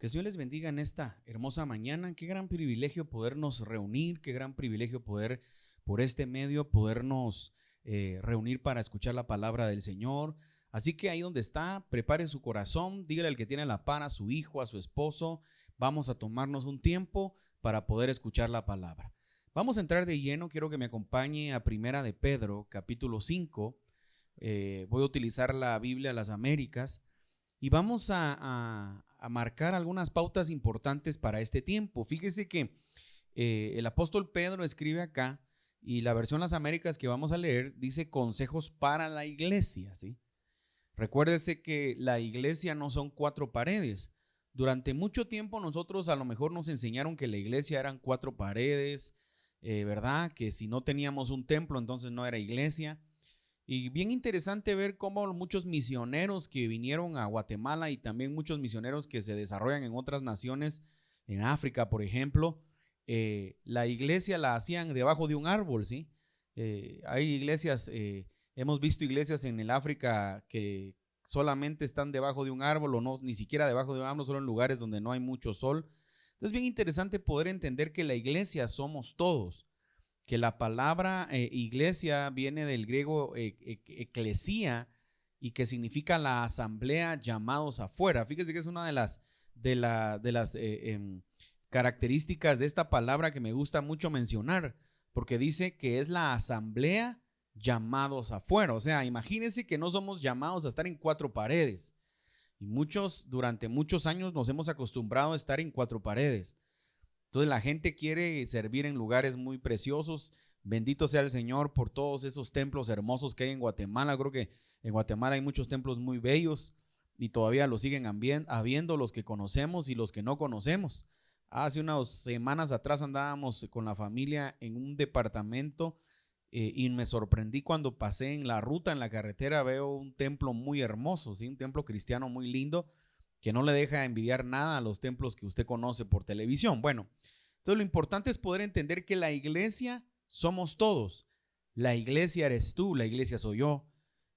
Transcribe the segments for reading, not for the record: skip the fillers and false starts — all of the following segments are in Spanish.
Que el Señor les bendiga en esta hermosa mañana. Qué gran privilegio podernos reunir, qué gran privilegio poder por este medio podernos reunir para escuchar la palabra del Señor. Así que ahí donde está, prepare su corazón, dígale al que tiene la par, a su hijo, a su esposo, vamos a tomarnos un tiempo para poder escuchar la palabra. Vamos a entrar de lleno, quiero que me acompañe a Primera de Pedro, capítulo 5. Voy a utilizar la Biblia Las Américas y vamos a marcar algunas pautas importantes para este tiempo. Fíjese que el apóstol Pedro escribe acá y la versión Las Américas que vamos a leer dice consejos para la iglesia, ¿sí? Recuérdese que la iglesia no son cuatro paredes. Durante mucho tiempo nosotros a lo mejor nos enseñaron que la iglesia eran cuatro paredes, ¿verdad? Que si no teníamos un templo entonces no era iglesia. Y bien interesante ver cómo muchos misioneros que vinieron a Guatemala y también muchos misioneros que se desarrollan en otras naciones, en África por ejemplo, la iglesia la hacían debajo de un árbol, ¿sí? Hay iglesias, hemos visto iglesias en el África que solamente están debajo de un árbol o no, ni siquiera debajo de un árbol, solo en lugares donde no hay mucho sol. Entonces bien interesante poder entender que la iglesia somos todos, que la palabra iglesia viene del griego eclesia y que significa la asamblea llamados afuera. Fíjese que es una de las características de esta palabra que me gusta mucho mencionar, porque dice que es la asamblea llamados afuera. O sea, imagínense que no somos llamados a estar en cuatro paredes y durante muchos años nos hemos acostumbrado a estar en cuatro paredes. Entonces la gente quiere servir en lugares muy preciosos. Bendito sea el Señor por todos esos templos hermosos que hay en Guatemala. Creo que en Guatemala hay muchos templos muy bellos y todavía los siguen habiendo los que conocemos y los que no conocemos. Hace unas semanas atrás andábamos con la familia en un departamento y me sorprendí cuando pasé en la ruta, en la carretera, veo un templo muy hermoso, ¿sí? Un templo cristiano muy lindo, que no le deja envidiar nada a los templos que usted conoce por televisión. Bueno, entonces lo importante es poder entender que la iglesia somos todos. La iglesia eres tú, la iglesia soy yo.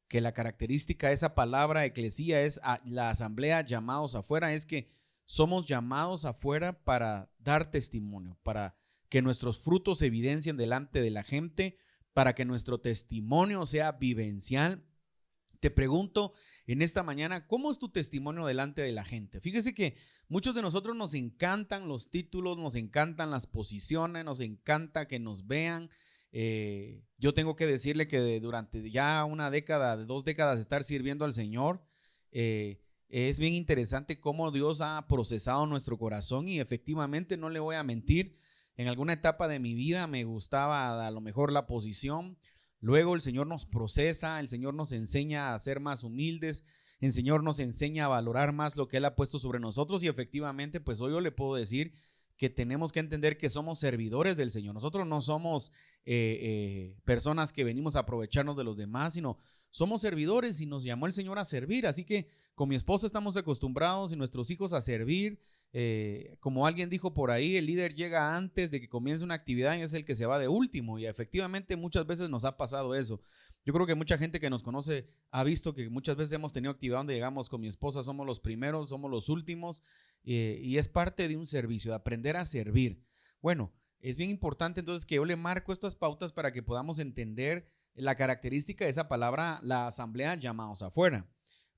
Que la característica de esa palabra eclesía es la asamblea llamados afuera, es que somos llamados afuera para dar testimonio, para que nuestros frutos se evidencien delante de la gente, para que nuestro testimonio sea vivencial. Te pregunto en esta mañana, ¿cómo es tu testimonio delante de la gente? Fíjese que muchos de nosotros nos encantan los títulos, nos encantan las posiciones, nos encanta que nos vean. Yo tengo que decirle que durante ya una década, 2 décadas de estar sirviendo al Señor, es bien interesante cómo Dios ha procesado nuestro corazón y efectivamente no le voy a mentir, en alguna etapa de mi vida me gustaba a lo mejor la posición. Luego el Señor nos procesa, el Señor nos enseña a ser más humildes, el Señor nos enseña a valorar más lo que Él ha puesto sobre nosotros y efectivamente pues hoy yo le puedo decir que tenemos que entender que somos servidores del Señor. Nosotros no somos personas que venimos a aprovecharnos de los demás, sino somos servidores y nos llamó el Señor a servir. Así que con mi esposa estamos acostumbrados y nuestros hijos a servir. Como alguien dijo por ahí, el líder llega antes de que comience una actividad y es el que se va de último, y efectivamente muchas veces nos ha pasado eso. Yo creo que mucha gente que nos conoce ha visto que muchas veces hemos tenido actividad donde llegamos con mi esposa, somos los primeros, somos los últimos, y es parte de un servicio, de aprender a servir. Bueno, es bien importante entonces que yo le marco estas pautas para que podamos entender la característica de esa palabra, la asamblea llamados afuera.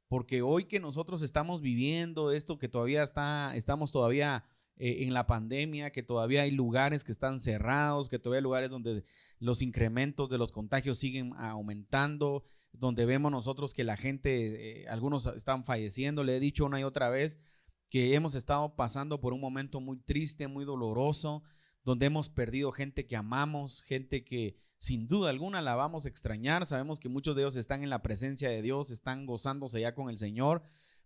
Porque hoy que nosotros estamos viviendo esto, que todavía estamos todavía en la pandemia, que todavía hay lugares que están cerrados, que todavía hay lugares donde los incrementos de los contagios siguen aumentando, donde vemos nosotros que la gente, algunos están falleciendo. Le he dicho una y otra vez que hemos estado pasando por un momento muy triste, muy doloroso, donde hemos perdido gente que amamos, gente que sin duda alguna la vamos a extrañar. Sabemos que muchos de ellos están en la presencia de Dios, están gozándose ya con el Señor,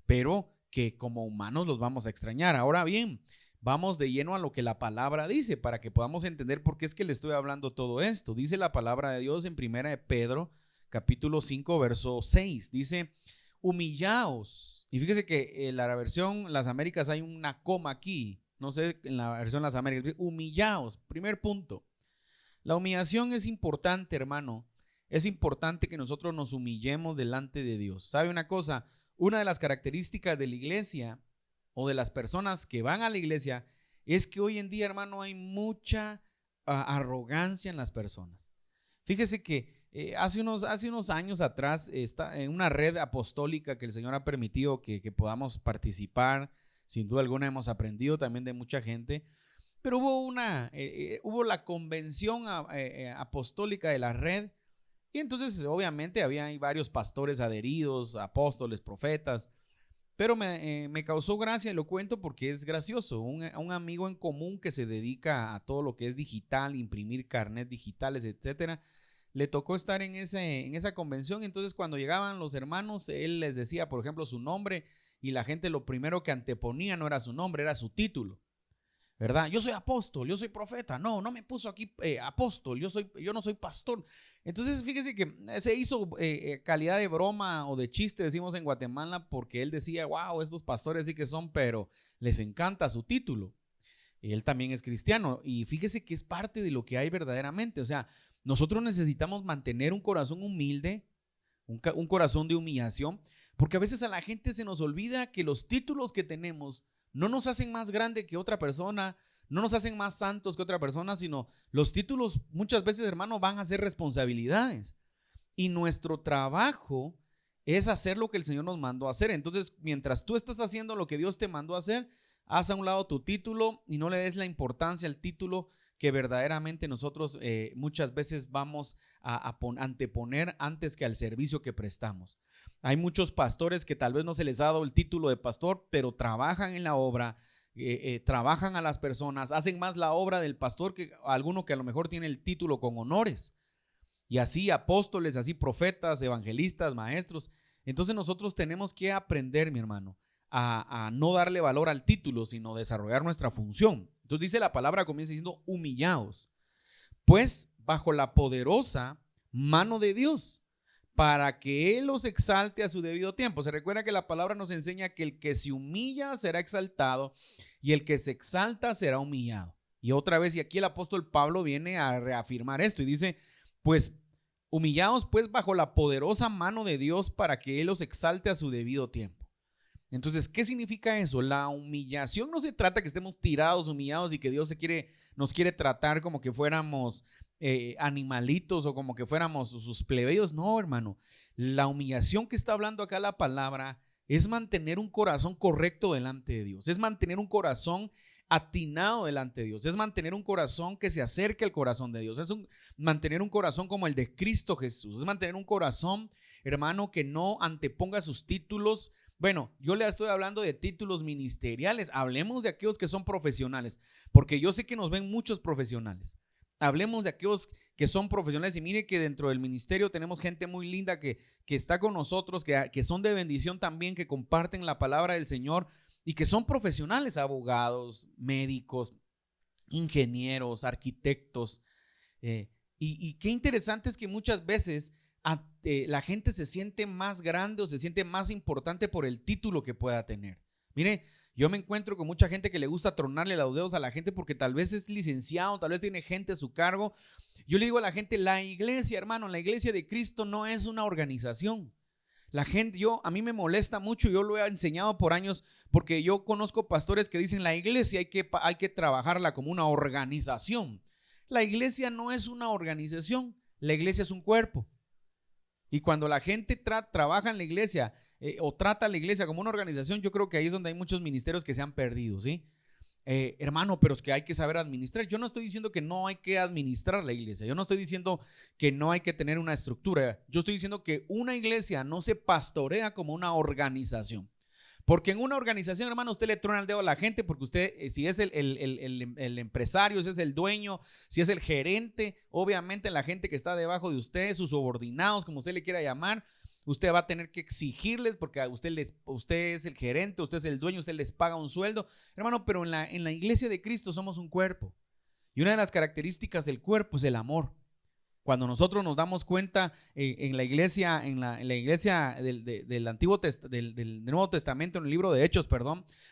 pero que como humanos los vamos a extrañar. Ahora bien, vamos de lleno a lo que la palabra dice para que podamos entender por qué es que le estoy hablando todo esto. Dice la palabra de Dios en Primera de Pedro, capítulo 5, verso 6. Dice, humillaos. Y fíjese que en la versión Las Américas hay una coma aquí. No sé, en la versión Las Américas, humillaos. Primer punto. La humillación es importante, hermano. Es importante que nosotros nos humillemos delante de Dios. ¿Sabe una cosa? Una de las características de la iglesia o de las personas que van a la iglesia es que hoy en día, hermano, hay mucha arrogancia en las personas. Fíjese que hace unos años atrás está en una red apostólica que el Señor ha permitido que podamos participar. Sin duda alguna hemos aprendido también de mucha gente, pero hubo la convención apostólica de la red, y entonces obviamente hay varios pastores adheridos, apóstoles, profetas, pero me causó gracia y lo cuento porque es gracioso. Un amigo en común que se dedica a todo lo que es digital, imprimir carnet digitales, etcétera, le tocó estar en esa convención. Entonces cuando llegaban los hermanos, él les decía, por ejemplo, su nombre, y la gente lo primero que anteponía no era su nombre, era su título, ¿verdad? Yo soy apóstol, yo soy profeta. No me puso aquí apóstol, yo no soy pastor. Entonces fíjese que se hizo calidad de broma o de chiste, decimos en Guatemala, porque él decía, wow, estos pastores sí que son, pero les encanta su título. Él también es cristiano, y fíjese que es parte de lo que hay verdaderamente. O sea, nosotros necesitamos mantener un corazón humilde, un corazón de humillación, porque a veces a la gente se nos olvida que los títulos que tenemos no nos hacen más grande que otra persona, no nos hacen más santos que otra persona, sino los títulos muchas veces, hermano, van a ser responsabilidades, y nuestro trabajo es hacer lo que el Señor nos mandó a hacer. Entonces, mientras tú estás haciendo lo que Dios te mandó a hacer, haz a un lado tu título y no le des la importancia al título que verdaderamente nosotros muchas veces vamos a anteponer antes que al servicio que prestamos. Hay muchos pastores que tal vez no se les ha dado el título de pastor, pero trabajan en la obra, trabajan a las personas, hacen más la obra del pastor que alguno que a lo mejor tiene el título con honores. Y así apóstoles, así profetas, evangelistas, maestros. Entonces nosotros tenemos que aprender, mi hermano, a no darle valor al título, sino desarrollar nuestra función. Entonces dice la palabra, comienza diciendo humillaos, pues bajo la poderosa mano de Dios, para que Él los exalte a su debido tiempo. Se recuerda que la palabra nos enseña que el que se humilla será exaltado y el que se exalta será humillado. Y otra vez, y aquí el apóstol Pablo viene a reafirmar esto y dice, pues humillaos pues bajo la poderosa mano de Dios para que Él los exalte a su debido tiempo. Entonces, ¿qué significa eso? La humillación no se trata que estemos tirados, humillados y que Dios nos quiere tratar como que fuéramos animalitos o como que fuéramos sus plebeyos. No, hermano. La humillación que está hablando acá la palabra es mantener un corazón correcto delante de Dios, es mantener un corazón atinado delante de Dios, es mantener un corazón que se acerque al corazón de Dios, mantener un corazón como el de Cristo Jesús, es mantener un corazón, hermano, que no anteponga sus títulos. Bueno, yo le estoy hablando de títulos ministeriales. Hablemos de aquellos que son profesionales, porque yo sé que nos ven muchos profesionales. Hablemos de aquellos que son profesionales, y mire que dentro del ministerio tenemos gente muy linda que está con nosotros, que son de bendición también, que comparten la palabra del Señor y que son profesionales, abogados, médicos, ingenieros, arquitectos. Y qué interesante es que muchas veces la gente se siente más grande o se siente más importante por el título que pueda tener. Mire, yo me encuentro con mucha gente que le gusta tronarle los dedos a la gente porque tal vez es licenciado, tal vez tiene gente a su cargo. Yo le digo a la gente, la iglesia, hermano, la iglesia de Cristo no es una organización. La gente, a mí me molesta mucho, yo lo he enseñado por años, porque yo conozco pastores que dicen la iglesia hay que trabajarla como una organización. La iglesia no es una organización, la iglesia es un cuerpo. Y cuando la gente trabaja en la iglesia o trata a la iglesia como una organización, yo creo que ahí es donde hay muchos ministerios que se han perdido, ¿sí? Hermano, pero es que hay que saber administrar. Yo no estoy diciendo que no hay que administrar la iglesia, yo no estoy diciendo que no hay que tener una estructura, yo estoy diciendo que una iglesia no se pastorea como una organización. Porque en una organización, hermano, usted le trona el dedo a la gente porque usted, si es el empresario, si es el dueño, si es el gerente, obviamente la gente que está debajo de usted, sus subordinados, como usted le quiera llamar, usted va a tener que exigirles porque usted es el gerente, usted es el dueño, usted les paga un sueldo. Hermano, pero en la iglesia de Cristo somos un cuerpo. Y una de las características del cuerpo es el amor. Cuando nosotros nos damos cuenta en la iglesia, del Nuevo Testamento, en el libro de Hechos,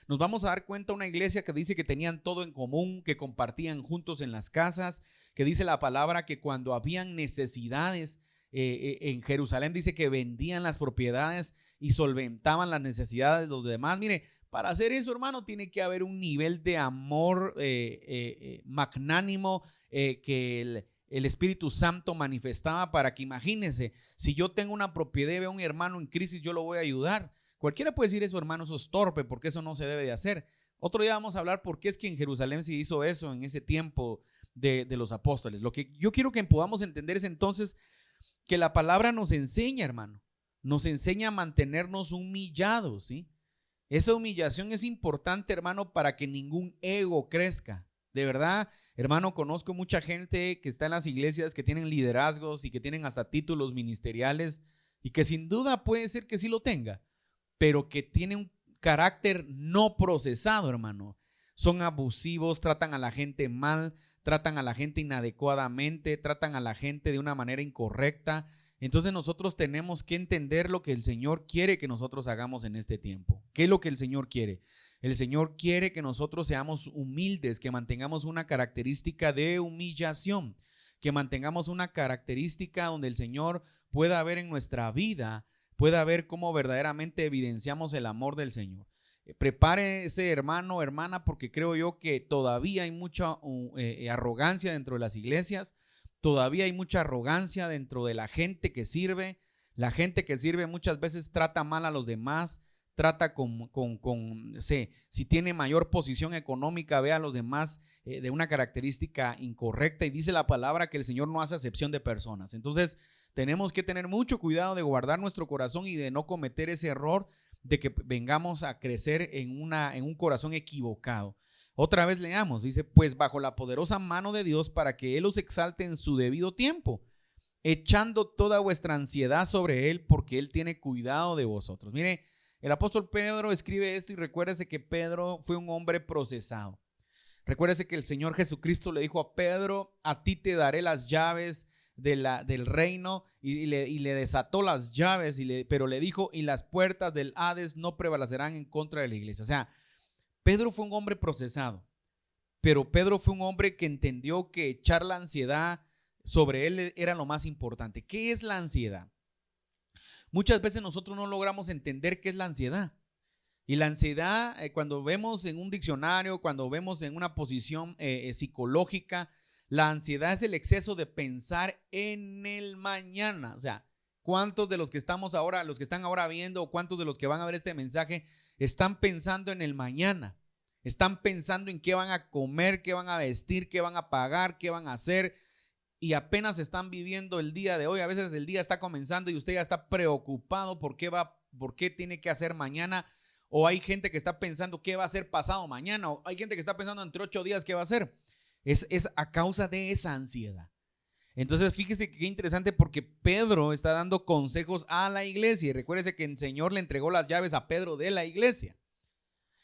nos vamos a dar cuenta de una iglesia que dice que tenían todo en común, que compartían juntos en las casas, que dice la palabra que cuando habían necesidades en Jerusalén, dice que vendían las propiedades y solventaban las necesidades de los demás. Mire, Para hacer eso, hermano, tiene que haber un nivel de amor magnánimo que el Espíritu Santo manifestaba para que, imagínense, si yo tengo una propiedad y veo a un hermano en crisis, yo lo voy a ayudar. Cualquiera puede decir eso, hermano, eso es torpe, porque eso no se debe de hacer. Otro día vamos a hablar por qué es que en Jerusalén se hizo eso en ese tiempo de los apóstoles. Lo que yo quiero que podamos entender es entonces que la palabra nos enseña, hermano, nos enseña a mantenernos humillados, ¿sí? Esa humillación es importante, hermano, para que ningún ego crezca. De verdad, hermano, conozco mucha gente que está en las iglesias, que tienen liderazgos y que tienen hasta títulos ministeriales y que sin duda puede ser que sí lo tenga, pero que tiene un carácter no procesado, hermano. Son abusivos, tratan a la gente mal, tratan a la gente inadecuadamente, tratan a la gente de una manera incorrecta. Entonces nosotros tenemos que entender lo que el Señor quiere que nosotros hagamos en este tiempo. ¿Qué es lo que el Señor quiere? El Señor quiere que nosotros seamos humildes, que mantengamos una característica de humillación, que mantengamos una característica donde el Señor pueda ver en nuestra vida, pueda ver cómo verdaderamente evidenciamos el amor del Señor. Prepárese, hermano, hermana, porque creo yo que todavía hay mucha arrogancia dentro de las iglesias, todavía hay mucha arrogancia dentro de la gente que sirve. La gente que sirve muchas veces trata mal a los demás, trata si tiene mayor posición económica, ve a los demás de una característica incorrecta, y dice la palabra que el Señor no hace acepción de personas. Entonces tenemos que tener mucho cuidado de guardar nuestro corazón y de no cometer ese error de que vengamos a crecer en un corazón equivocado. Otra vez leamos, dice, pues bajo la poderosa mano de Dios, para que Él os exalte en su debido tiempo, echando toda vuestra ansiedad sobre Él, porque Él tiene cuidado de vosotros. Mire, el apóstol Pedro escribe esto, y recuérdese que Pedro fue un hombre procesado. Recuérdese que el Señor Jesucristo le dijo a Pedro, a ti te daré las llaves del reino, y le desató las llaves, pero le dijo, y las puertas del Hades no prevalecerán en contra de la iglesia. O sea, Pedro fue un hombre procesado, pero Pedro fue un hombre que entendió que echar la ansiedad sobre él era lo más importante. ¿Qué es la ansiedad? Muchas veces nosotros no logramos entender qué es la ansiedad. Y la ansiedad, cuando vemos en un diccionario, cuando vemos en una posición psicológica, la ansiedad es el exceso de pensar en el mañana. O sea, ¿cuántos de los que estamos ahora, los que están ahora viendo, o cuántos de los que van a ver este mensaje están pensando en el mañana? Están pensando en qué van a comer, qué van a vestir, qué van a pagar, qué van a hacer, y apenas están viviendo el día de hoy. A veces el día está comenzando y usted ya está preocupado por qué tiene que hacer mañana, o hay gente que está pensando qué va a hacer pasado mañana, o hay gente que está pensando entre 8 días qué va a hacer. Es a causa de esa ansiedad. Entonces fíjese qué interesante, porque Pedro está dando consejos a la iglesia, y recuérdese que el Señor le entregó las llaves a Pedro de la iglesia,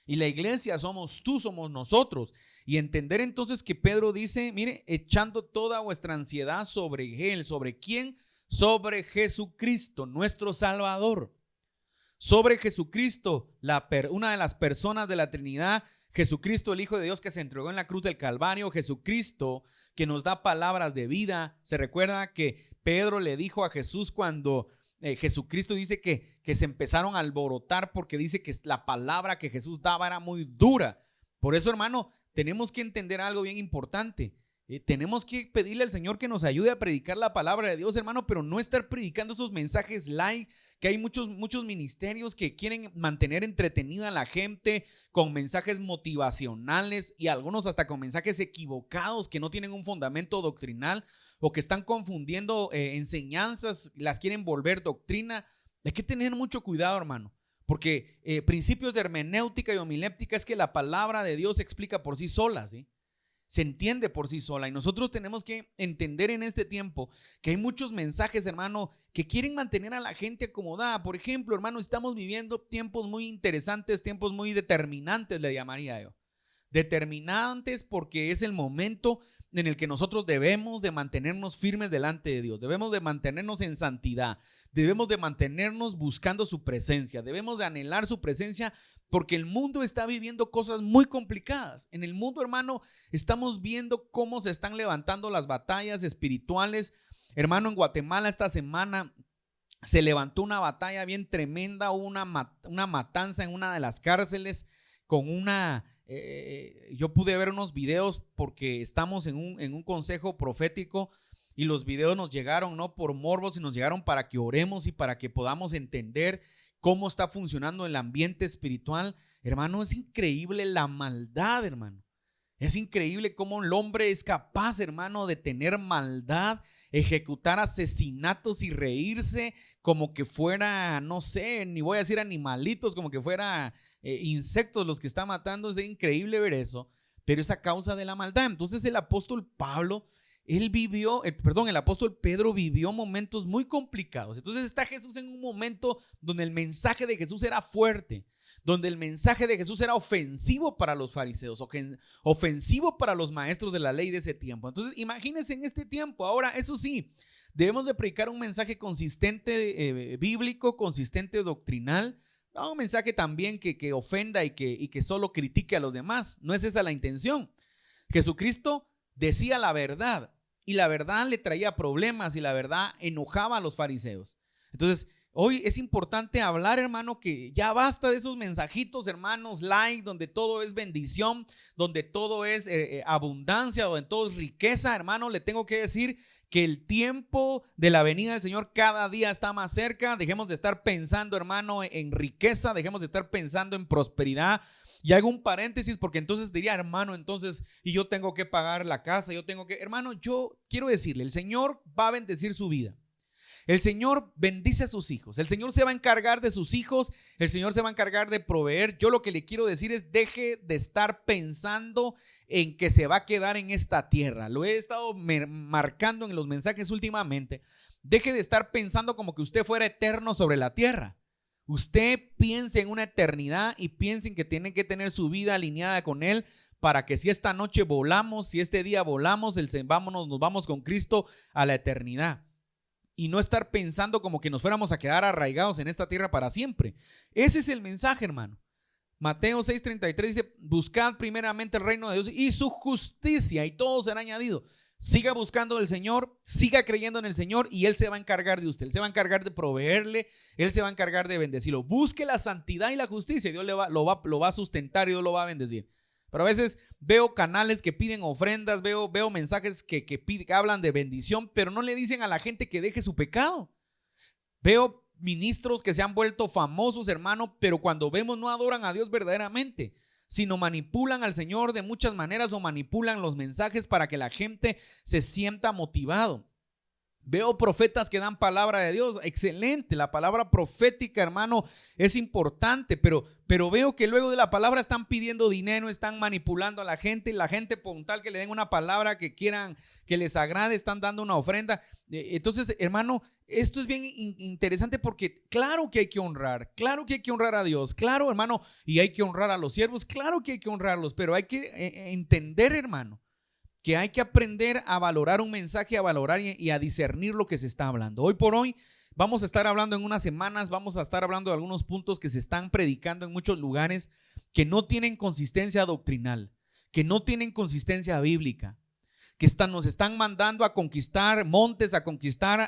y la iglesia somos tú, somos nosotros. Y entender entonces que Pedro dice, mire, echando toda vuestra ansiedad sobre Él. ¿Sobre quién? Sobre Jesucristo, nuestro Salvador. Sobre Jesucristo, una de las personas de la Trinidad. Jesucristo, el Hijo de Dios, que se entregó en la cruz del Calvario. Jesucristo, que nos da palabras de vida. Se recuerda que Pedro le dijo a Jesús cuando Jesucristo dice que se empezaron a alborotar, porque dice que la palabra que Jesús daba era muy dura. Por eso, hermano, tenemos que entender algo bien importante. Tenemos que pedirle al Señor que nos ayude a predicar la palabra de Dios, hermano, pero no estar predicando esos mensajes light, que hay muchos ministerios que quieren mantener entretenida a la gente con mensajes motivacionales, y algunos hasta con mensajes equivocados que no tienen un fundamento doctrinal, o que están confundiendo enseñanzas, las quieren volver doctrina. Hay que tener mucho cuidado, hermano, porque principios de hermenéutica y homiléptica es que la palabra de Dios se explica por sí sola, ¿sí? Se entiende por sí sola, y nosotros tenemos que entender en este tiempo que hay muchos mensajes, hermano, que quieren mantener a la gente acomodada. Por ejemplo, hermano, estamos viviendo tiempos muy interesantes, tiempos muy determinantes, le llamaría yo. Determinantes porque es el momento en el que nosotros debemos de mantenernos firmes delante de Dios, debemos de mantenernos en santidad, debemos de mantenernos buscando su presencia, debemos de anhelar su presencia, porque el mundo está viviendo cosas muy complicadas. En el mundo, hermano, estamos viendo cómo se están levantando las batallas espirituales. Hermano, en Guatemala esta semana se levantó una batalla bien tremenda, una matanza en una de las cárceles. con yo pude ver unos videos porque estamos en un consejo profético y los videos nos llegaron no por morbos, sino nos llegaron para que oremos y para que podamos entender cómo está funcionando el ambiente espiritual. Hermano, es increíble la maldad, hermano. Es increíble cómo el hombre es capaz, hermano, de tener maldad, ejecutar asesinatos y reírse como que fuera, no sé, ni voy a decir animalitos, como que fuera insectos los que está matando. Es increíble ver eso, pero es a causa de la maldad. Entonces el apóstol Pablo, el apóstol Pedro vivió momentos muy complicados. Entonces está Jesús en un momento donde el mensaje de Jesús era fuerte, donde el mensaje de Jesús era ofensivo para los fariseos, ofensivo para los maestros de la ley de ese tiempo. Entonces imagínense en este tiempo. Ahora, eso sí, debemos de predicar un mensaje consistente, bíblico, consistente, doctrinal, no un mensaje también que ofenda y que solo critique a los demás. No es esa la intención. Jesucristo decía la verdad y la verdad le traía problemas y la verdad enojaba a los fariseos. Entonces hoy es importante hablar, hermano, que ya basta de esos mensajitos, hermanos, like, donde todo es bendición, donde todo es abundancia, donde todo es riqueza. Hermano, le tengo que decir que el tiempo de la venida del Señor cada día está más cerca. Dejemos de estar pensando, hermano, en riqueza, dejemos de estar pensando en prosperidad. Y hago un paréntesis porque entonces diría, hermano, entonces, y yo tengo que pagar la casa, hermano, yo quiero decirle, el Señor va a bendecir su vida. El Señor bendice a sus hijos. El Señor se va a encargar de sus hijos. El Señor se va a encargar de proveer. Yo lo que le quiero decir es: deje de estar pensando en que se va a quedar en esta tierra. Lo he estado marcando en los mensajes últimamente. Deje de estar pensando como que usted fuera eterno sobre la tierra. Usted piense en una eternidad y piense en que tiene que tener su vida alineada con Él, para que si esta noche volamos, si este día volamos, nos vamos con Cristo a la eternidad. Y no estar pensando como que nos fuéramos a quedar arraigados en esta tierra para siempre. Ese es el mensaje, hermano. Mateo 6:33 dice: buscad primeramente el reino de Dios y su justicia, y todo será añadido. Siga buscando al Señor, siga creyendo en el Señor, y Él se va a encargar de usted. Él se va a encargar de proveerle, Él se va a encargar de bendecirlo. Busque la santidad y la justicia, y Dios lo va a sustentar y Dios lo va a bendecir. Pero a veces veo canales que piden ofrendas, veo mensajes que hablan de bendición, pero no le dicen a la gente que deje su pecado. Veo ministros que se han vuelto famosos, hermano, pero cuando vemos no adoran a Dios verdaderamente, sino manipulan al Señor de muchas maneras o manipulan los mensajes para que la gente se sienta motivado. Veo profetas que dan palabra de Dios, excelente, la palabra profética, hermano, es importante, pero veo que luego de la palabra están pidiendo dinero, están manipulando a la gente con tal que le den una palabra que quieran, que les agrade, están dando una ofrenda. Entonces, hermano, esto es bien interesante porque claro que hay que honrar, claro que hay que honrar a Dios, claro, hermano, y hay que honrar a los siervos, claro que hay que honrarlos, pero hay que entender, hermano, que hay que aprender a valorar un mensaje, a valorar y a discernir lo que se está hablando. Hoy por hoy vamos a estar hablando en unas semanas, vamos a estar hablando de algunos puntos que se están predicando en muchos lugares que no tienen consistencia doctrinal, que no tienen consistencia bíblica, que nos están mandando a conquistar montes, a conquistar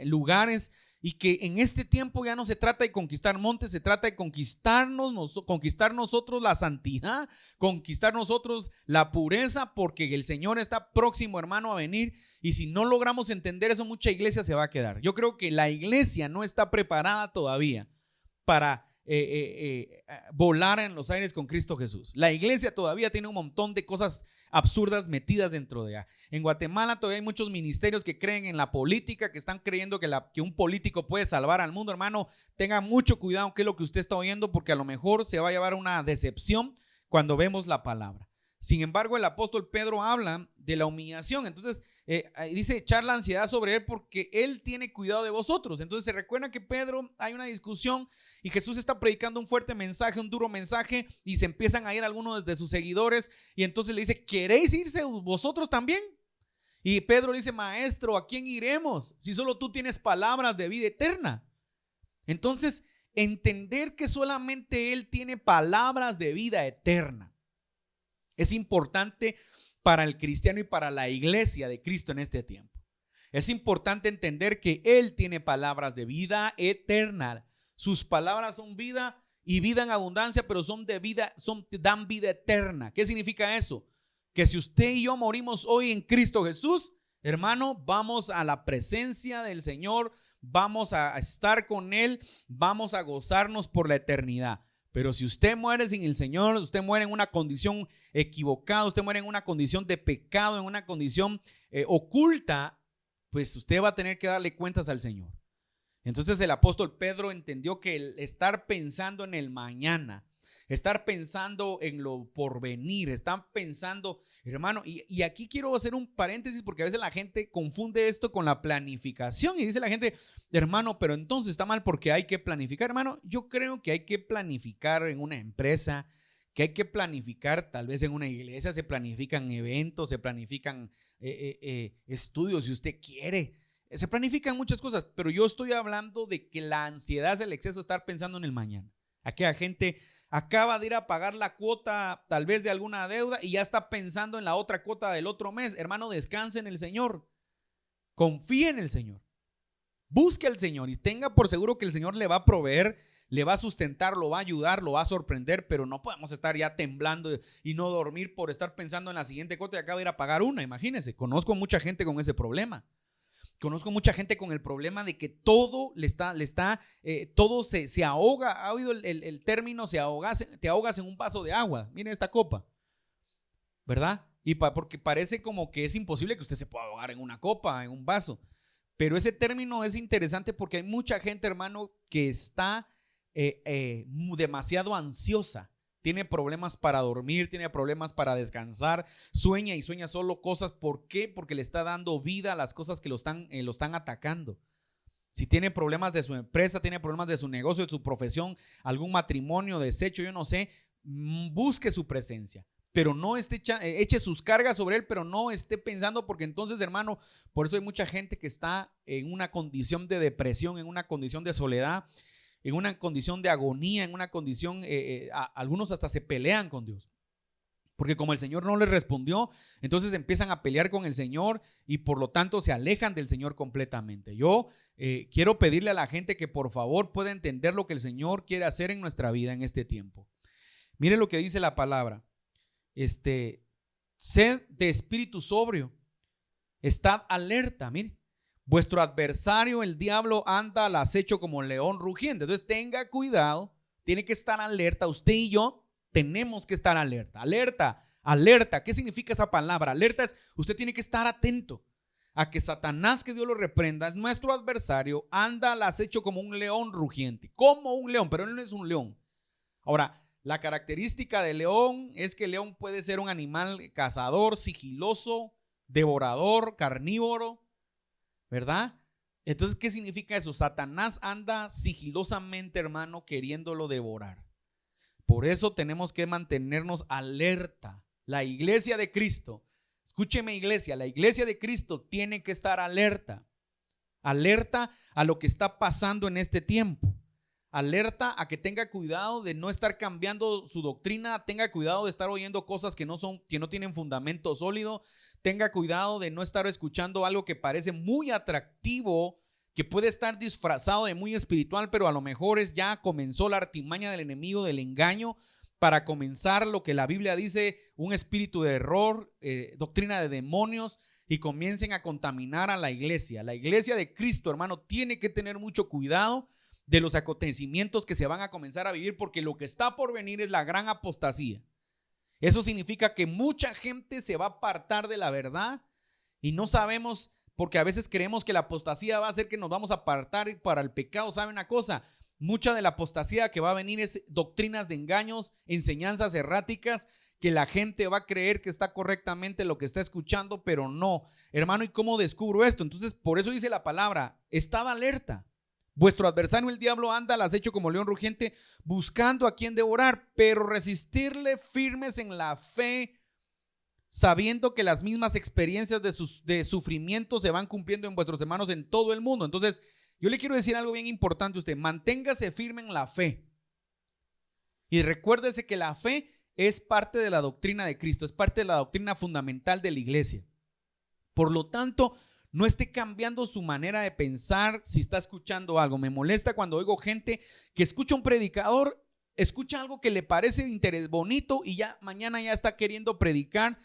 lugares, y que en este tiempo ya no se trata de conquistar montes, se trata de conquistar nosotros la santidad, conquistar nosotros la pureza, porque el Señor está próximo, hermano, a venir. Y si no logramos entender eso, mucha iglesia se va a quedar. Yo creo que la iglesia no está preparada todavía para volar en los aires con Cristo Jesús. La iglesia todavía tiene un montón de cosas absurdas metidas dentro de ella. En Guatemala todavía hay muchos ministerios que creen en la política, que están creyendo que un político puede salvar al mundo. Hermano, tenga mucho cuidado qué es lo que usted está oyendo, porque a lo mejor se va a llevar una decepción cuando vemos la palabra. Sin embargo, el apóstol Pedro habla de la humillación. Entonces dice: echar la ansiedad sobre él porque él tiene cuidado de vosotros. Entonces se recuerda que Pedro, hay una discusión y Jesús está predicando un fuerte mensaje, un duro mensaje, y se empiezan a ir algunos de sus seguidores, y entonces le dice: ¿queréis irse vosotros también? Y Pedro dice: maestro, ¿a quién iremos si solo tú tienes palabras de vida eterna? Entonces, entender que solamente Él tiene palabras de vida eterna es importante para el cristiano y para la iglesia de Cristo en este tiempo. Es importante entender que Él tiene palabras de vida eterna. Sus palabras son vida, y vida en abundancia, pero dan vida eterna. ¿Qué significa eso? Que si usted y yo morimos hoy en Cristo Jesús, hermano, vamos a la presencia del Señor, vamos a estar con Él, vamos a gozarnos por la eternidad. Pero si usted muere sin el Señor, usted muere en una condición equivocada, usted muere en una condición de pecado, en una condición oculta, pues usted va a tener que darle cuentas al Señor. Entonces el apóstol Pedro entendió que el estar pensando en el mañana, estar pensando en lo porvenir, estar pensando, hermano, y aquí quiero hacer un paréntesis porque a veces la gente confunde esto con la planificación y dice la gente, hermano, pero entonces está mal porque hay que planificar. Hermano, yo creo que hay que planificar en una empresa, que hay que planificar tal vez en una iglesia, se planifican eventos, se planifican estudios si usted quiere. Se planifican muchas cosas, pero yo estoy hablando de que la ansiedad es el exceso de estar pensando en el mañana. Aquella gente acaba de ir a pagar la cuota tal vez de alguna deuda y ya está pensando en la otra cuota del otro mes. Hermano, descanse en el Señor, confíe en el Señor, busque al Señor y tenga por seguro que el Señor le va a proveer, le va a sustentar, lo va a ayudar, lo va a sorprender, pero no podemos estar ya temblando y no dormir por estar pensando en la siguiente cuota y acaba de ir a pagar una. Imagínense, conozco mucha gente con ese problema. Conozco mucha gente con el problema de que todo todo se ahoga. ¿Ha oído el término te ahogas en un vaso de agua? Miren esta copa, ¿verdad? Porque parece como que es imposible que usted se pueda ahogar en una copa, en un vaso. Pero ese término es interesante porque hay mucha gente, hermano, que está demasiado ansiosa. Tiene problemas para dormir, tiene problemas para descansar, sueña y sueña solo cosas. ¿Por qué? Porque le está dando vida a las cosas que lo están atacando. Si tiene problemas de su empresa, tiene problemas de su negocio, de su profesión, algún matrimonio deshecho, yo no sé, busque su presencia. Pero no eche sus cargas sobre él, pero no esté pensando, porque entonces, hermano, por eso hay mucha gente que está en una condición de depresión, en una condición de soledad, en una condición de agonía, en una condición, algunos hasta se pelean con Dios. Porque como el Señor no les respondió, entonces empiezan a pelear con el Señor y por lo tanto se alejan del Señor completamente. Yo quiero pedirle a la gente que por favor pueda entender lo que el Señor quiere hacer en nuestra vida en este tiempo. Mire lo que dice la palabra. Sed de espíritu sobrio, estad alerta, mire. Vuestro adversario, el diablo, anda al acecho como león rugiente. Entonces tenga cuidado, tiene que estar alerta. Usted y yo tenemos que estar alerta. Alerta, alerta. ¿Qué significa esa palabra? Alerta es, usted tiene que estar atento a que Satanás, que Dios lo reprenda, es nuestro adversario, anda al acecho como un león rugiente. Como un león, pero él no es un león. Ahora, la característica del león es que el león puede ser un animal cazador, sigiloso, devorador, carnívoro, ¿verdad? Entonces, ¿qué significa eso? Satanás anda sigilosamente, hermano, queriéndolo devorar. Por eso tenemos que mantenernos alerta. La iglesia de Cristo, escúcheme iglesia, la iglesia de Cristo tiene que estar alerta. Alerta a lo que está pasando en este tiempo. Alerta a que tenga cuidado de no estar cambiando su doctrina, tenga cuidado de estar oyendo cosas que no tienen fundamento sólido, tenga cuidado de no estar escuchando algo que parece muy atractivo, que puede estar disfrazado de muy espiritual, pero a lo mejor ya comenzó la artimaña del enemigo, del engaño, para comenzar lo que la Biblia dice, un espíritu de error, doctrina de demonios, y comiencen a contaminar a la iglesia. La iglesia de Cristo, hermano, tiene que tener mucho cuidado de los acontecimientos que se van a comenzar a vivir, porque lo que está por venir es la gran apostasía. Eso significa que mucha gente se va a apartar de la verdad y no sabemos, porque a veces creemos que la apostasía va a hacer que nos vamos a apartar para el pecado. ¿Sabe una cosa? Mucha de la apostasía que va a venir es doctrinas de engaños, enseñanzas erráticas, que la gente va a creer que está correctamente lo que está escuchando, pero no. Hermano, ¿y cómo descubro esto? Entonces, por eso dice la palabra, estad alerta. Vuestro adversario el diablo anda al acecho como león rugiente, buscando a quien devorar, pero resistirle firmes en la fe, sabiendo que las mismas experiencias de sufrimiento se van cumpliendo en vuestros hermanos en todo el mundo. Entonces, yo le quiero decir algo bien importante a usted: manténgase firme en la fe. Y recuérdese que la fe es parte de la doctrina de Cristo, es parte de la doctrina fundamental de la iglesia. Por lo tanto, no esté cambiando su manera de pensar si está escuchando algo. Me molesta cuando oigo gente que escucha un predicador escucha algo que le parece interés bonito y ya mañana ya está queriendo predicar.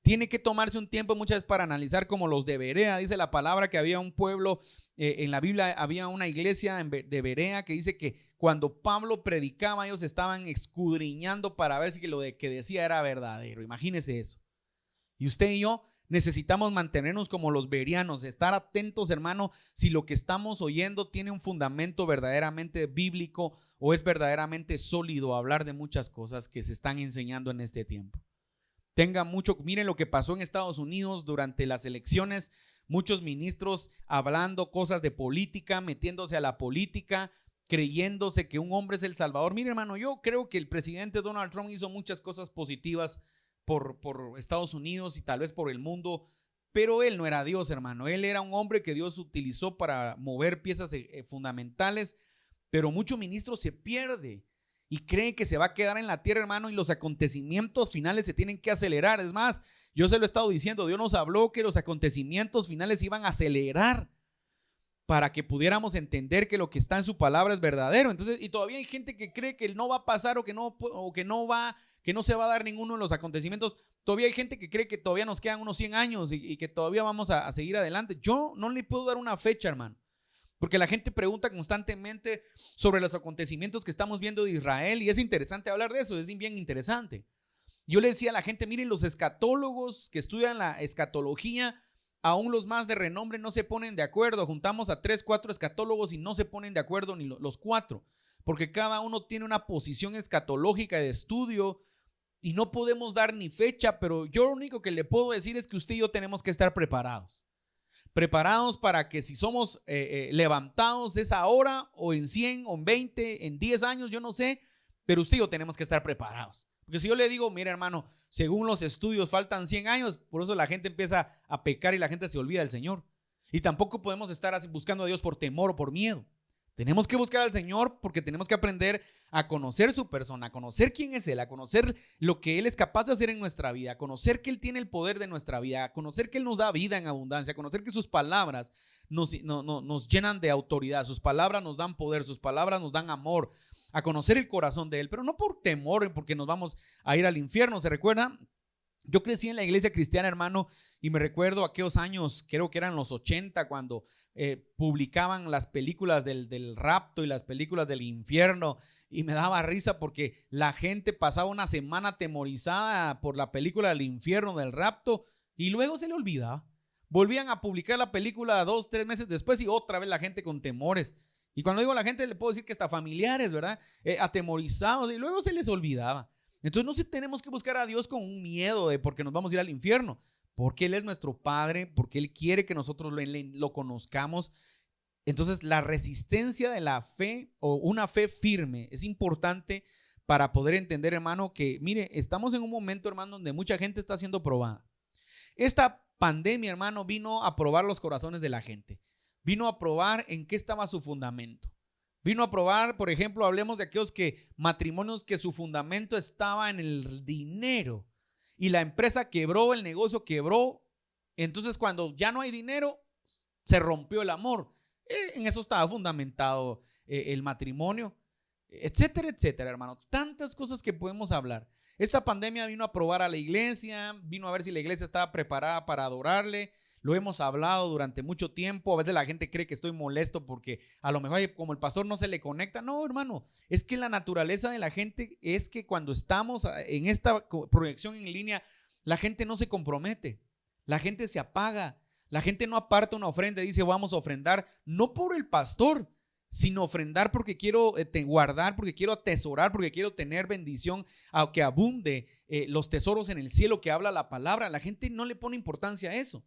Tiene que tomarse un tiempo muchas veces para analizar, como los de Berea. Dice la palabra que había un pueblo, en la Biblia había una iglesia de Berea que dice que cuando Pablo predicaba, ellos estaban escudriñando para ver si lo que decía era verdadero. Imagínese eso. Y usted y yo necesitamos mantenernos como los bereanos, estar atentos, hermano, si lo que estamos oyendo tiene un fundamento verdaderamente bíblico o es verdaderamente sólido, hablar de muchas cosas que se están enseñando en este tiempo. Miren lo que pasó en Estados Unidos durante las elecciones, muchos ministros hablando cosas de política, metiéndose a la política, creyéndose que un hombre es el salvador. Mire, hermano, yo creo que el presidente Donald Trump hizo muchas cosas positivas por Estados Unidos y tal vez por el mundo, pero él no era Dios, hermano. Él era un hombre que Dios utilizó para mover piezas fundamentales, pero mucho ministro se pierde y cree que se va a quedar en la tierra, hermano, y los acontecimientos finales se tienen que acelerar. Es más, yo se lo he estado diciendo, Dios nos habló que los acontecimientos finales iban a acelerar para que pudiéramos entender que lo que está en su palabra es verdadero. Entonces, y todavía hay gente que cree que no va a pasar que no se va a dar ninguno de los acontecimientos. Todavía hay gente que cree que todavía nos quedan unos 100 años y que todavía vamos a seguir adelante. Yo no le puedo dar una fecha, hermano, porque la gente pregunta constantemente sobre los acontecimientos que estamos viendo de Israel y es interesante hablar de eso, es bien interesante. Yo le decía a la gente, miren, los escatólogos que estudian la escatología, aún los más de renombre, no se ponen de acuerdo. Juntamos a 3, 4 escatólogos y no se ponen de acuerdo ni los 4, porque cada uno tiene una posición escatológica de estudio y no podemos dar ni fecha, pero yo lo único que le puedo decir es que usted y yo tenemos que estar preparados para que si somos levantados es ahora o en 100 o en 20, en 10 años, yo no sé, pero usted y yo tenemos que estar preparados. Porque si yo le digo, mira, hermano, según los estudios faltan 100 años, por eso la gente empieza a pecar y la gente se olvida del Señor. Y tampoco podemos estar así buscando a Dios por temor o por miedo. Tenemos que buscar al Señor porque tenemos que aprender a conocer su persona, a conocer quién es Él, a conocer lo que Él es capaz de hacer en nuestra vida, a conocer que Él tiene el poder de nuestra vida, a conocer que Él nos da vida en abundancia, a conocer que sus palabras nos llenan de autoridad, sus palabras nos dan poder, sus palabras nos dan amor, a conocer el corazón de Él, pero no por temor, porque nos vamos a ir al infierno. ¿Se recuerda? Yo crecí en la iglesia cristiana, hermano, y me recuerdo aquellos años, creo que eran los 80, cuando publicaban las películas del rapto y las películas del infierno, y me daba risa porque la gente pasaba una semana atemorizada por la película del infierno, del rapto, y luego se le olvidaba. Volvían a publicar la película 2, 3 meses después y otra vez la gente con temores. Y cuando digo la gente, le puedo decir que hasta familiares, ¿verdad? Atemorizados, y luego se les olvidaba. Entonces no tenemos que buscar a Dios con un miedo de porque nos vamos a ir al infierno, porque Él es nuestro Padre, porque Él quiere que nosotros lo conozcamos. Entonces la resistencia de la fe o una fe firme es importante para poder entender, hermano, que mire, estamos en un momento, hermano, donde mucha gente está siendo probada. Esta pandemia, hermano, vino a probar los corazones de la gente, vino a probar en qué estaba su fundamento. Vino a probar, por ejemplo, hablemos de aquellos matrimonios que su fundamento estaba en el dinero y la empresa quebró, el negocio quebró. Entonces, cuando ya no hay dinero, se rompió el amor. En eso estaba fundamentado el matrimonio, etcétera, etcétera, hermano. Tantas cosas que podemos hablar. Esta pandemia vino a probar a la iglesia, vino a ver si la iglesia estaba preparada para adorarle. Lo hemos hablado durante mucho tiempo. A veces la gente cree que estoy molesto porque a lo mejor como el pastor no se le conecta. No, hermano, es que la naturaleza de la gente es que cuando estamos en esta proyección en línea, la gente no se compromete, la gente se apaga, la gente no aparta una ofrenda y dice vamos a ofrendar, no por el pastor, sino ofrendar porque quiero guardar, porque quiero atesorar, porque quiero tener bendición, que abunde los tesoros en el cielo que habla la palabra. La gente no le pone importancia a eso.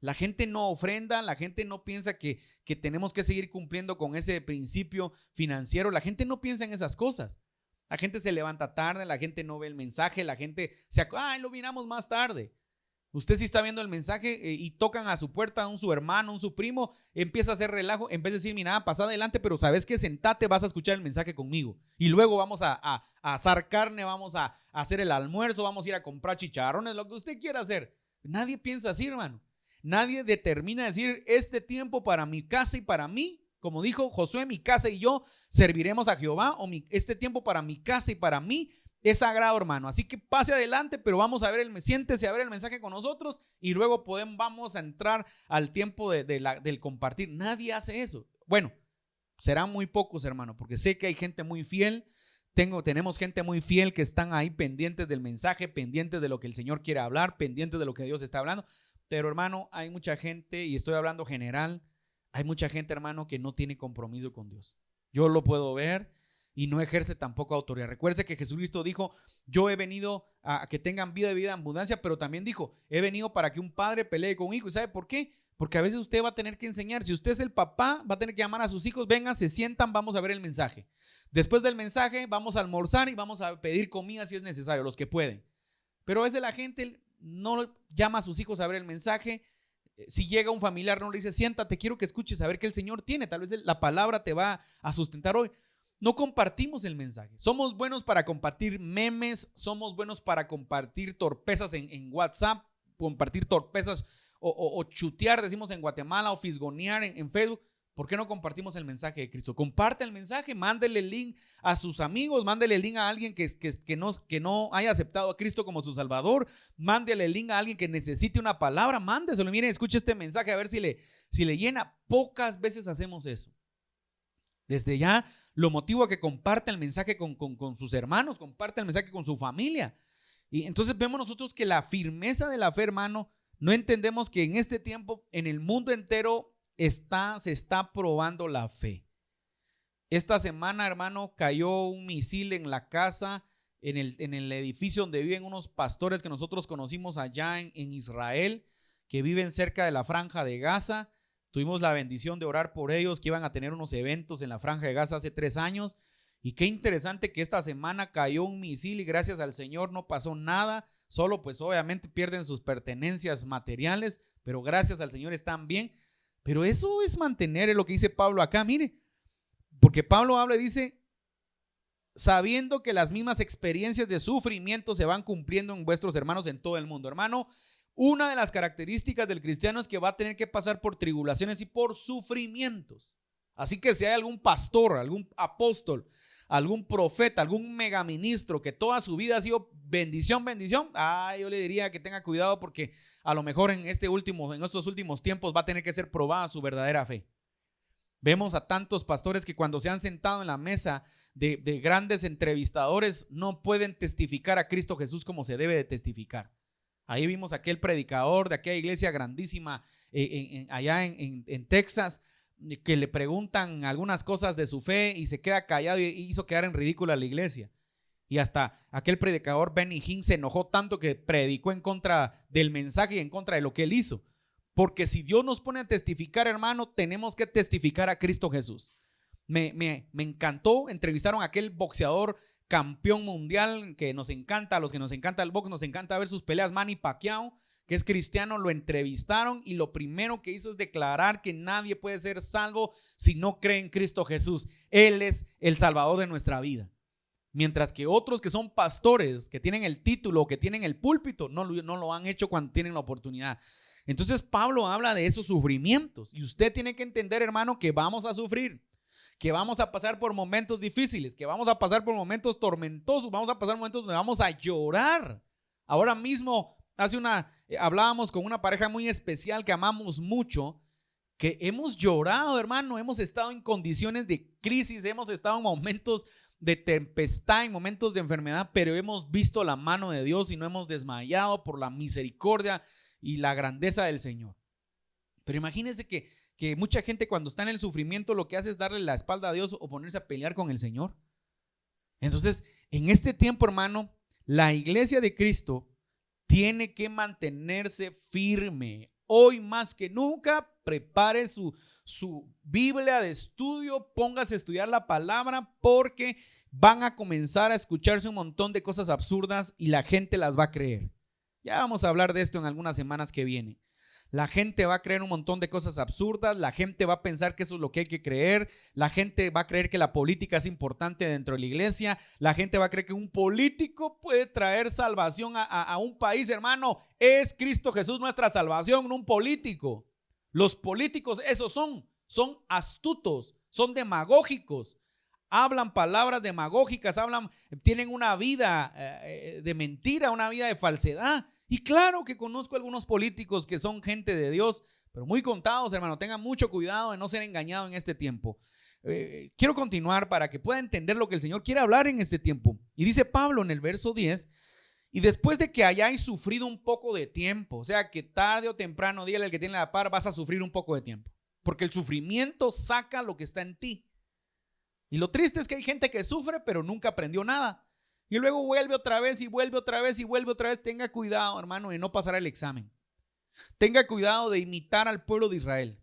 La gente no ofrenda, la gente no piensa que tenemos que seguir cumpliendo con ese principio financiero. La gente no piensa en esas cosas. La gente se levanta tarde, la gente no ve el mensaje, la gente lo miramos más tarde. Usted si está viendo el mensaje y tocan a su puerta su hermano, su primo, empieza a hacer relajo, en vez de decir, mira, pasa adelante, pero sabes que sentate, vas a escuchar el mensaje conmigo. Y luego vamos a asar carne, vamos a hacer el almuerzo, vamos a ir a comprar chicharrones, lo que usted quiera hacer. Nadie piensa así, hermano. Nadie determina decir este tiempo para mi casa y para mí como dijo Josué, mi casa y yo serviremos a Jehová, o este tiempo para mi casa y para mí es sagrado, hermano. Así que pase adelante, pero vamos a ver, siéntese a ver el mensaje con nosotros y luego vamos a entrar al tiempo del compartir. Nadie hace eso. Bueno, serán muy pocos, hermano, porque sé que hay gente muy fiel. Tenemos gente muy fiel que están ahí pendientes del mensaje, pendientes de lo que el Señor quiere hablar, pendientes de lo que Dios está hablando. Pero, hermano, hay mucha gente, y estoy hablando general, hay mucha gente, hermano, que no tiene compromiso con Dios. Yo lo puedo ver y no ejerce tampoco autoridad. Recuerde que Jesucristo dijo, yo he venido a que tengan vida y vida en abundancia, pero también dijo, he venido para que un padre pelee con un hijo. ¿Y sabe por qué? Porque a veces usted va a tener que enseñar. Si usted es el papá, va a tener que llamar a sus hijos, vengan, se sientan, vamos a ver el mensaje. Después del mensaje vamos a almorzar y vamos a pedir comida si es necesario, los que pueden. Pero a veces la gente no llama a sus hijos a ver el mensaje. Si llega un familiar, no le dice, siéntate, quiero que escuches a ver qué el Señor tiene. Tal vez la palabra te va a sustentar hoy. No compartimos el mensaje. Somos buenos para compartir memes, somos buenos para compartir torpezas en WhatsApp, compartir torpezas o chutear, decimos en Guatemala, o fisgonear en Facebook. ¿Por qué no compartimos el mensaje de Cristo? Comparte el mensaje, mándele el link a sus amigos, mándele el link a alguien que no haya aceptado a Cristo como su Salvador, mándele el link a alguien que necesite una palabra, mándeselo, miren, escuche este mensaje a ver si le llena. Pocas veces hacemos eso. Desde ya lo motivo a que comparte el mensaje con sus hermanos, comparte el mensaje con su familia. Y entonces vemos nosotros que la firmeza de la fe, hermano, no entendemos que en este tiempo, en el mundo entero, se está probando la fe. Esta semana, hermano, cayó un misil en la casa, en el edificio donde viven unos pastores que nosotros conocimos allá en Israel, que viven cerca de la Franja de Gaza. Tuvimos la bendición de orar por ellos, que iban a tener unos eventos en la Franja de Gaza hace 3 años. Y qué interesante que esta semana cayó un misil y gracias al Señor no pasó nada. Solo pues obviamente pierden sus pertenencias materiales, pero gracias al Señor están bien. Pero eso es mantener lo que dice Pablo acá, mire, porque Pablo habla y dice, sabiendo que las mismas experiencias de sufrimiento se van cumpliendo en vuestros hermanos en todo el mundo. Hermano, una de las características del cristiano es que va a tener que pasar por tribulaciones y por sufrimientos. Así que si hay algún pastor, algún apóstol, algún profeta, algún megaministro que toda su vida ha sido bendición, yo le diría que tenga cuidado porque a lo mejor en estos últimos tiempos va a tener que ser probada su verdadera fe. Vemos a tantos pastores que cuando se han sentado en la mesa de grandes entrevistadores no pueden testificar a Cristo Jesús como se debe de testificar. Ahí vimos aquel predicador de aquella iglesia grandísima allá en Texas, que le preguntan algunas cosas de su fe y se queda callado y hizo quedar en ridículo a la iglesia. Y hasta aquel predicador Benny Hinn se enojó tanto que predicó en contra del mensaje y en contra de lo que él hizo. Porque si Dios nos pone a testificar, hermano, tenemos que testificar a Cristo Jesús. Me encantó, entrevistaron a aquel boxeador campeón mundial que nos encanta, a los que nos encanta el box, nos encanta ver sus peleas, Manny Pacquiao, que es cristiano. Lo entrevistaron y lo primero que hizo es declarar que nadie puede ser salvo si no cree en Cristo Jesús. Él es el Salvador de nuestra vida. Mientras que otros que son pastores, que tienen el título, que tienen el púlpito, no lo han hecho cuando tienen la oportunidad. Entonces Pablo habla de esos sufrimientos y usted tiene que entender, hermano, que vamos a sufrir, que vamos a pasar por momentos difíciles, que vamos a pasar por momentos tormentosos, vamos a pasar momentos donde vamos a llorar. Ahora mismo, hablábamos con una pareja muy especial que amamos mucho, que hemos llorado, hermano, hemos estado en condiciones de crisis, hemos estado en momentos de tempestad, en momentos de enfermedad, pero hemos visto la mano de Dios y no hemos desmayado por la misericordia y la grandeza del Señor. Pero imagínense que mucha gente cuando está en el sufrimiento lo que hace es darle la espalda a Dios o ponerse a pelear con el Señor. Entonces, en este tiempo, hermano, la iglesia de Cristo tiene que mantenerse firme. Hoy más que nunca, prepare su Biblia de estudio, póngase a estudiar la palabra porque van a comenzar a escucharse un montón de cosas absurdas y la gente las va a creer. Ya vamos a hablar de esto en algunas semanas que vienen. La gente va a creer un montón de cosas absurdas, la gente va a pensar que eso es lo que hay que creer, la gente va a creer que la política es importante dentro de la iglesia, la gente va a creer que un político puede traer salvación a un país, hermano. Es Cristo Jesús nuestra salvación, no un político. Los políticos esos son son astutos, son demagógicos, hablan palabras demagógicas, tienen una vida de mentira, una vida de falsedad. Y claro que conozco algunos políticos que son gente de Dios, pero muy contados, hermano. Tengan mucho cuidado de no ser engañados en este tiempo. Quiero continuar para que pueda entender lo que el Señor quiere hablar en este tiempo. Y dice Pablo en el verso 10, y después de que hayáis sufrido un poco de tiempo, o sea que tarde o temprano, dígale al que tiene la par, vas a sufrir un poco de tiempo, porque el sufrimiento saca lo que está en ti. Y lo triste es que hay gente que sufre pero nunca aprendió nada, y luego vuelve otra vez y vuelve otra vez y vuelve otra vez. Tenga cuidado, hermano, de no pasar el examen. Tenga cuidado de imitar al pueblo de Israel.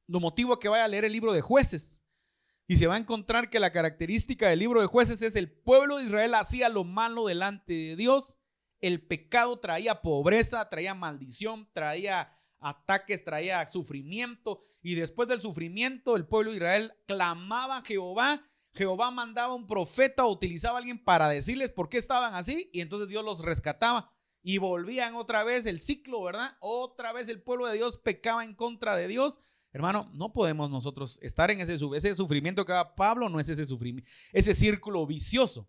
Lo motivo a que vaya a leer el libro de Jueces, y se va a encontrar que la característica del libro de Jueces es: el pueblo de Israel hacía lo malo delante de Dios. El pecado traía pobreza, traía maldición, traía ataques, traía sufrimiento. Y después del sufrimiento, el pueblo de Israel clamaba a Jehová. Jehová mandaba un profeta o utilizaba a alguien para decirles por qué estaban así. Y entonces Dios los rescataba. Y volvían otra vez el ciclo, ¿verdad? Otra vez el pueblo de Dios pecaba en contra de Dios. Hermano, no podemos nosotros estar en ese sufrimiento que da Pablo. No es ese sufrimiento, ese círculo vicioso,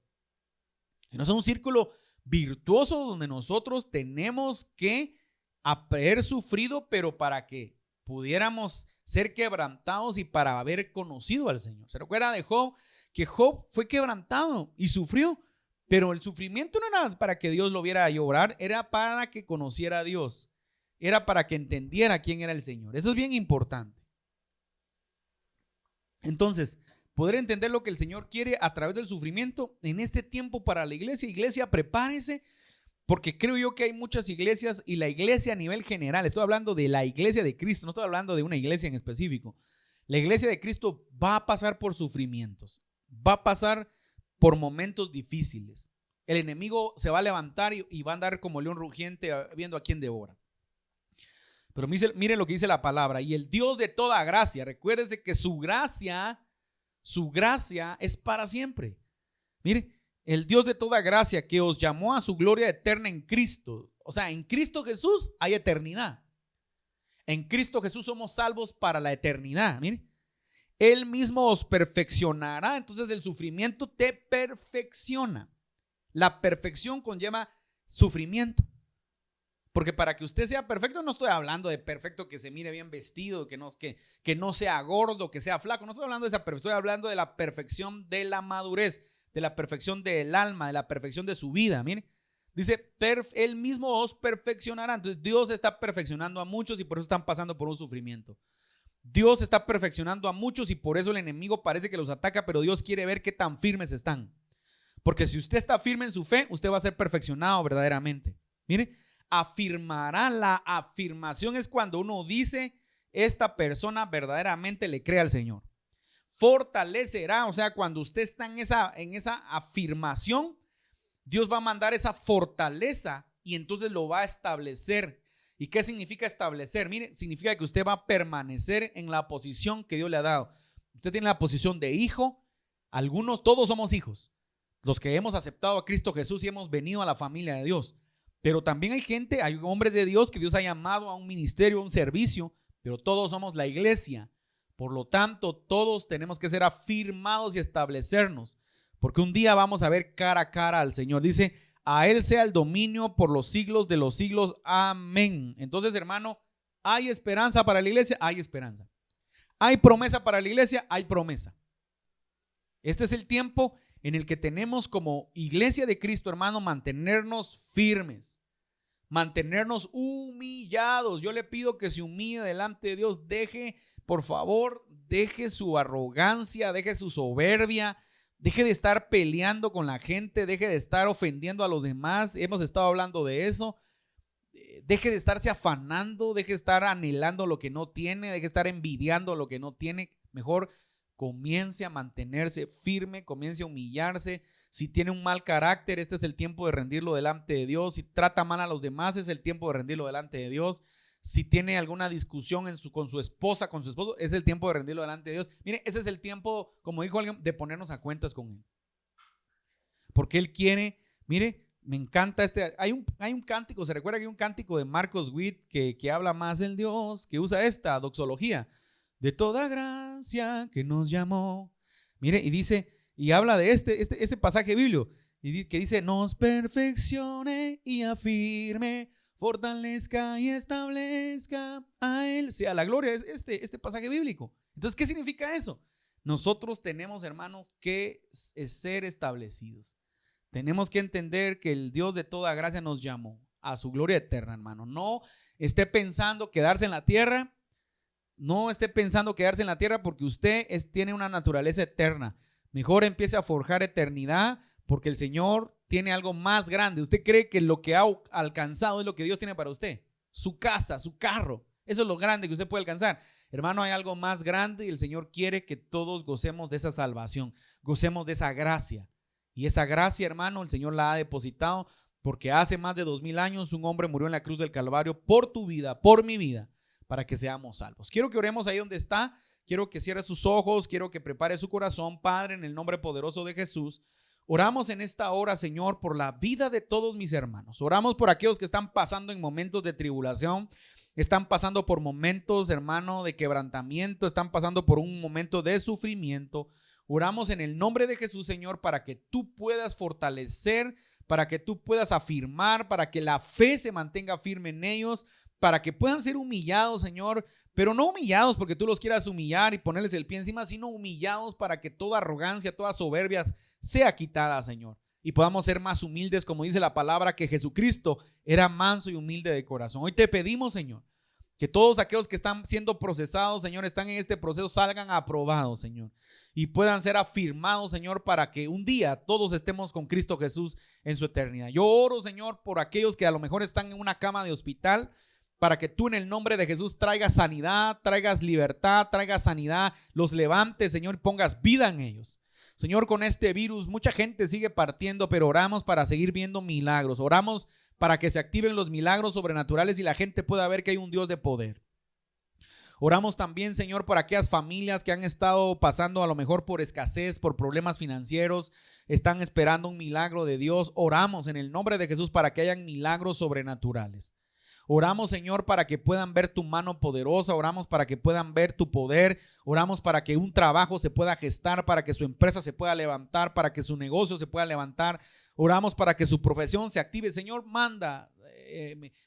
sino es un círculo virtuoso donde nosotros tenemos que haber sufrido, pero para que pudiéramos ser quebrantados y para haber conocido al Señor. ¿Se recuerda de Job? Que Job fue quebrantado y sufrió, pero el sufrimiento no era para que Dios lo viera llorar, era para que conociera a Dios. Era para que entendiera quién era el Señor. Eso es bien importante. Entonces, poder entender lo que el Señor quiere a través del sufrimiento en este tiempo para la iglesia. Iglesia, prepárese, porque creo yo que hay muchas iglesias, y la iglesia a nivel general, estoy hablando de la iglesia de Cristo, no estoy hablando de una iglesia en específico. La iglesia de Cristo va a pasar por sufrimientos, va a pasar por momentos difíciles. El enemigo se va a levantar y va a andar como león rugiente viendo a quién devora. Pero mire lo que dice la palabra: y el Dios de toda gracia, recuérdese que su gracia es para siempre. Mire, el Dios de toda gracia, que os llamó a su gloria eterna en Cristo. O sea, en Cristo Jesús hay eternidad. En Cristo Jesús somos salvos para la eternidad. Mire, Él mismo os perfeccionará. Entonces el sufrimiento te perfecciona. La perfección conlleva sufrimiento. Porque para que usted sea perfecto, no estoy hablando de perfecto que se mire bien vestido, que no sea gordo, que sea flaco. No estoy hablando de esa perfección, estoy hablando de la perfección de la madurez, de la perfección del alma, de la perfección de su vida. Mire, dice, Él mismo os perfeccionará. Entonces Dios está perfeccionando a muchos y por eso están pasando por un sufrimiento. Dios está perfeccionando a muchos y por eso el enemigo parece que los ataca, pero Dios quiere ver qué tan firmes están. Porque si usted está firme en su fe, usted va a ser perfeccionado verdaderamente. Mire, afirmará. La afirmación es cuando uno dice: esta persona verdaderamente le cree al Señor. Fortalecerá, o sea, cuando usted está en esa afirmación, Dios va a mandar esa fortaleza y entonces lo va a establecer. ¿Y qué significa establecer? Mire, significa que usted va a permanecer en la posición que Dios le ha dado. Usted tiene la posición de hijo. Todos somos hijos, los que hemos aceptado a Cristo Jesús y hemos venido a la familia de Dios. Pero también hay hombres de Dios que Dios ha llamado a un ministerio, a un servicio, pero todos somos la iglesia. Por lo tanto, todos tenemos que ser afirmados y establecernos, porque un día vamos a ver cara a cara al Señor. Dice: a Él sea el dominio por los siglos de los siglos. Amén. Entonces, hermano, ¿hay esperanza para la iglesia? Hay esperanza. ¿Hay promesa para la iglesia? Hay promesa. Este es el tiempo en el que tenemos como iglesia de Cristo, hermano, mantenernos firmes, mantenernos humillados. Yo le pido que se humille delante de Dios. Por favor, deje su arrogancia, deje su soberbia, deje de estar peleando con la gente, deje de estar ofendiendo a los demás. Hemos estado hablando de eso. Deje de estarse afanando, deje de estar anhelando lo que no tiene, deje de estar envidiando lo que no tiene. Mejor comience a mantenerse firme, comience a humillarse. Si tiene un mal carácter, este es el tiempo de rendirlo delante de Dios. Si trata mal a los demás, es el tiempo de rendirlo delante de Dios. Si tiene alguna discusión con su esposa, con su esposo, es el tiempo de rendirlo delante de Dios. Mire, ese es el tiempo, como dijo alguien, de ponernos a cuentas con Él. Porque Él quiere, mire, me encanta hay un cántico, ¿se recuerda que hay un cántico de Marcos Witt que habla más del Dios, que usa esta doxología? de toda gracia que nos llamó. Mire, y dice, y habla de este pasaje bíblico, que dice, nos perfeccione y afirme, fortalezca y establezca, a Él sea la gloria. Es este pasaje bíblico. Entonces, ¿qué significa eso? Nosotros tenemos, hermanos, que ser establecidos. Tenemos que entender que el Dios de toda gracia nos llamó a su gloria eterna, hermano. No esté pensando quedarse en la tierra. No esté pensando quedarse en la tierra porque usted tiene una naturaleza eterna. Mejor empiece a forjar eternidad porque el Señor tiene algo más grande. ¿Usted cree que lo que ha alcanzado es lo que Dios tiene para usted? Su casa, su carro. Eso es lo grande que usted puede alcanzar. Hermano, hay algo más grande y el Señor quiere que todos gocemos de esa salvación, gocemos de esa gracia. Y esa gracia, hermano, el Señor la ha depositado porque hace más de 2000 años un hombre murió en la cruz del Calvario por tu vida, por mi vida, para que seamos salvos. Quiero que oremos ahí donde está. Quiero que cierre sus ojos. Quiero que prepare su corazón, Padre, en el nombre poderoso de Jesús. Oramos en esta hora, Señor, por la vida de todos mis hermanos. Oramos por aquellos que están pasando en momentos de tribulación. Están pasando por momentos, hermano, de quebrantamiento. Están pasando por un momento de sufrimiento. Oramos en el nombre de Jesús, Señor, para que tú puedas fortalecer, para que tú puedas afirmar, para que la fe se mantenga firme en ellos, para que puedan ser humillados, Señor, pero no humillados porque tú los quieras humillar y ponerles el pie encima, sino humillados para que toda arrogancia, toda soberbia sea quitada, Señor, y podamos ser más humildes, como dice la palabra, que Jesucristo era manso y humilde de corazón. Hoy te pedimos, Señor, que todos aquellos que están siendo procesados, Señor, están en este proceso, salgan aprobados, Señor, y puedan ser afirmados, Señor, para que un día todos estemos con Cristo Jesús en su eternidad. Yo oro, Señor, por aquellos que a lo mejor están en una cama de hospital, para que tú en el nombre de Jesús traigas sanidad, traigas libertad, traigas sanidad, los levantes, Señor, y pongas vida en ellos. Señor, con este virus mucha gente sigue partiendo, pero oramos para seguir viendo milagros. Oramos para que se activen los milagros sobrenaturales y la gente pueda ver que hay un Dios de poder. Oramos también, Señor, por aquellas familias que han estado pasando a lo mejor por escasez, por problemas financieros, están esperando un milagro de Dios. Oramos en el nombre de Jesús para que hayan milagros sobrenaturales. Oramos, Señor, para que puedan ver tu mano poderosa. Oramos para que puedan ver tu poder. Oramos para que un trabajo se pueda gestar, para que su empresa se pueda levantar, para que su negocio se pueda levantar. Oramos para que su profesión se active. Señor, manda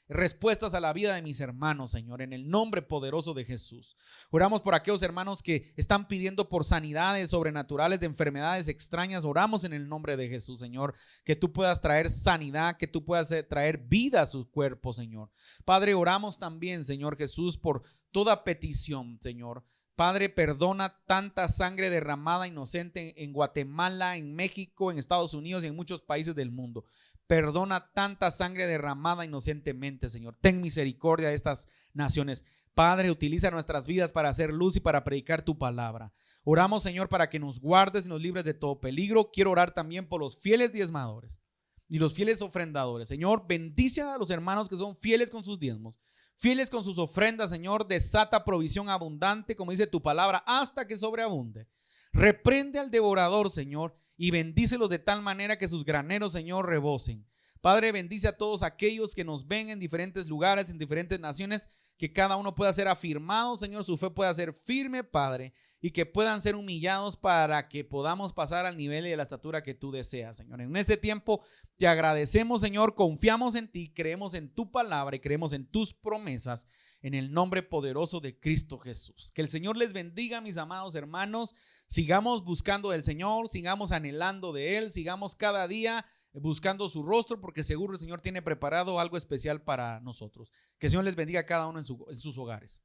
respuestas a la vida de mis hermanos, Señor, en el nombre poderoso de Jesús. Oramos por aquellos hermanos que están pidiendo por sanidades sobrenaturales de enfermedades extrañas. Oramos en el nombre de Jesús, Señor, que tú puedas traer sanidad, que tú puedas traer vida a su cuerpo, Señor. Padre, oramos también, Señor Jesús, por toda petición, Señor. Padre, perdona tanta sangre derramada inocente en Guatemala, en México, en Estados Unidos y en muchos países del mundo. Perdona tanta sangre derramada inocentemente, Señor. Ten misericordia de estas naciones. Padre, utiliza nuestras vidas para hacer luz y para predicar tu palabra. Oramos, Señor, para que nos guardes y nos libres de todo peligro. Quiero orar también por los fieles diezmadores y los fieles ofrendadores. Señor, bendice a los hermanos que son fieles con sus diezmos, fieles con sus ofrendas, Señor. Desata provisión abundante, como dice tu palabra, hasta que sobreabunde. Reprende al devorador, Señor, y bendícelos de tal manera que sus graneros, Señor, rebosen. Padre, bendice a todos aquellos que nos ven en diferentes lugares, en diferentes naciones, que cada uno pueda ser afirmado, Señor, su fe pueda ser firme, Padre, y que puedan ser humillados para que podamos pasar al nivel y a la estatura que tú deseas, Señor. En este tiempo te agradecemos, Señor, confiamos en ti, creemos en tu palabra y creemos en tus promesas, en el nombre poderoso de Cristo Jesús. Que el Señor les bendiga, mis amados hermanos. Sigamos buscando del Señor, sigamos anhelando de Él, sigamos cada día buscando su rostro, porque seguro el Señor tiene preparado algo especial para nosotros. Que el Señor les bendiga a cada uno en sus hogares.